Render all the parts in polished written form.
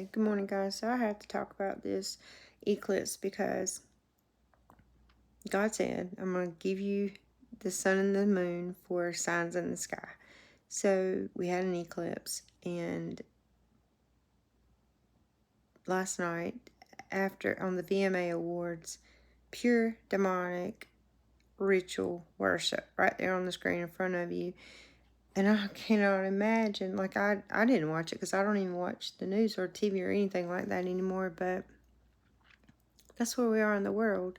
Okay, good morning, guys. So I have to talk about this eclipse because God said, I'm going to give you the sun and the moon for signs in the sky. So we had an eclipse, and last night, after on the VMA Awards, pure demonic ritual worship right there on the screen in front of you. And I cannot imagine, like, I didn't watch it because I don't even watch the news or TV or anything like that anymore, but that's where we are in the world.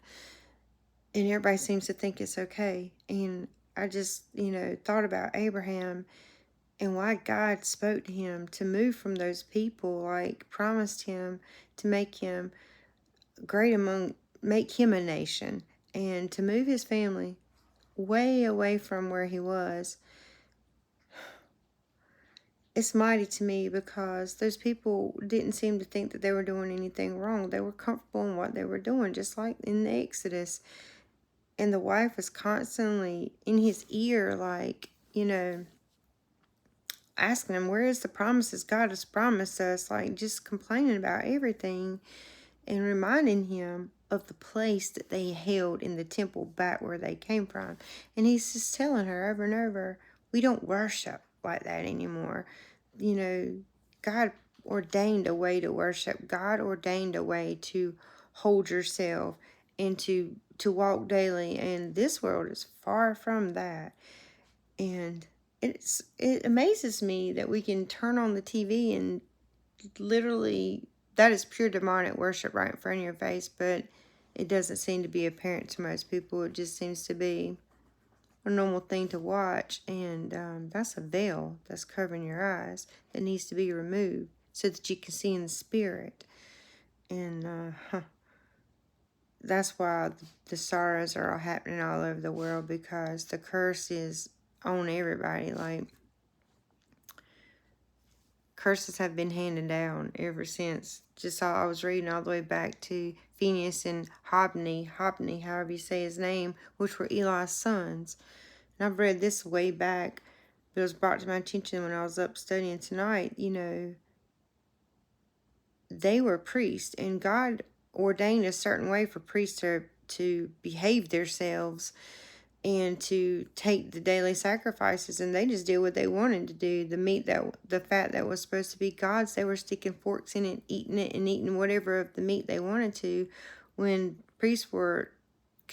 And everybody seems to think it's okay. And I just, thought about Abraham and why God spoke to him to move from those people, like promised him to make him make him a nation, and to move his family way away from where he was. It's mighty to me because those people didn't seem to think that they were doing anything wrong. They were comfortable in what they were doing, just like in the Exodus. And the wife was constantly in his ear, like, asking him, where is the promises God has promised us? Like, just complaining about everything and reminding him of the place that they held in the temple back where they came from. And he's just telling her over and over, we don't worship like that anymore. God ordained a way to worship. God ordained a way to hold yourself and to walk daily. And this world is far from that. And it amazes me that we can turn on the TV and literally, that is pure demonic worship right in front of your face, but it doesn't seem to be apparent to most people. It just seems to be a normal thing to watch, and that's a veil that's covering your eyes that needs to be removed so that you can see in the spirit. And that's why the sorrows are all happening all over the world, because the curse is on everybody. Like, curses have been handed down ever since. Just I was reading all the way back to Phineas and Hophni, however you say his name, which were Eli's sons. And I've read this way back, but it was brought to my attention when I was up studying tonight. They were priests, and God ordained a certain way for priests to behave themselves and to take the daily sacrifices, and they just did what they wanted to do. The fat that was supposed to be God's, they were sticking forks in it, eating it, and eating whatever of the meat they wanted to, when priests were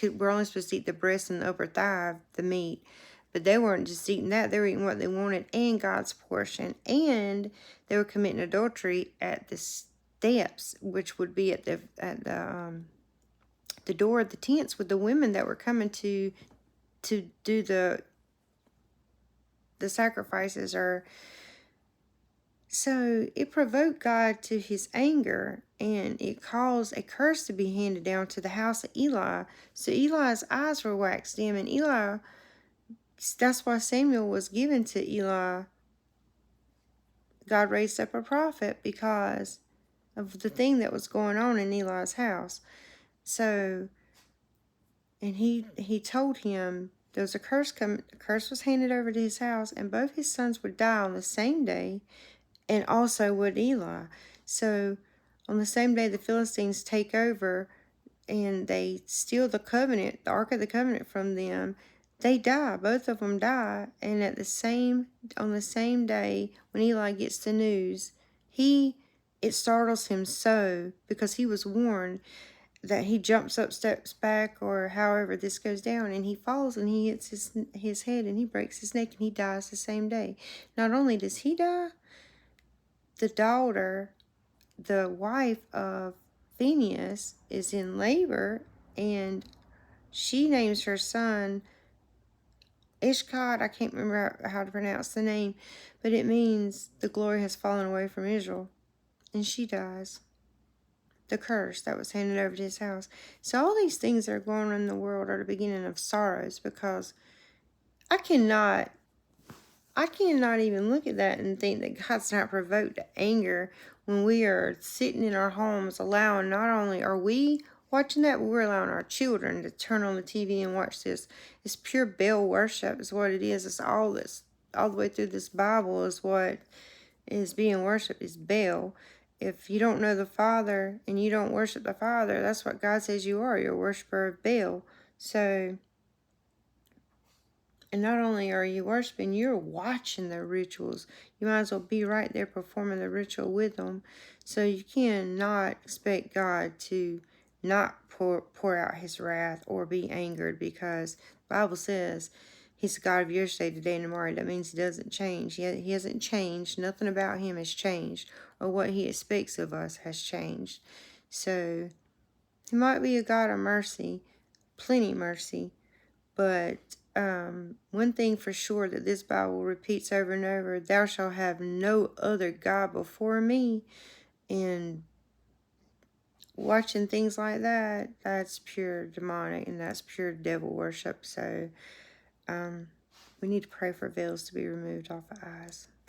only supposed to eat the breast and the upper thigh of the meat. But they weren't just eating that, they were eating what they wanted and God's portion. And they were committing adultery at the steps, which would be at the door of the tents, with the women that were coming to do the sacrifices. Or so it provoked God to his anger, and it caused a curse to be handed down to the house of Eli. So Eli's eyes were waxed dim, and that's why Samuel was given to Eli. God raised up a prophet because of the thing that was going on in Eli's house. So, and he told him there was a curse coming. A curse was handed over to his house, and both his sons would die on the same day, and also would Eli. So, on the same day, the Philistines take over and they steal the covenant, the Ark of the Covenant, from them. They die. Both of them die. And on the same day, when Eli gets the news, it startles him so, because he was warned, that he jumps up, steps back, or however this goes down, and he falls and he hits his head and he breaks his neck and he dies the same day. Not only does he die, the daughter, the wife of Phineas, is in labor, and she names her son Ishkod. I can't remember how to pronounce the name, but it means the glory has fallen away from Israel, and she dies. The curse that was handed over to his house. So all these things that are going on in the world are the beginning of sorrows, because I cannot even look at that and think that God's not provoked to anger when we are sitting in our homes allowing, not only are we watching that, but we're allowing our children to turn on the TV and watch this. It's pure Baal worship is what it is. It's all the way through this Bible is what is being worshipped is Baal. if you don't know the Father and you don't worship the Father, that's what God says you are. You're a worshiper of Baal. So, and not only are you worshiping, you're watching their rituals. You might as well be right there performing the ritual with them. So you cannot expect God to not pour out his wrath or be angered, because the Bible says he's the God of yesterday, today, and tomorrow. That means he doesn't change. He hasn't changed. Nothing about him has changed, or what he expects of us has changed. So he might be a God of mercy, plenty mercy, but one thing for sure that this Bible repeats over and over: thou shalt have no other God before me. And watching things like that, that's pure demonic and that's pure devil worship. So we need to pray for veils to be removed off the eyes.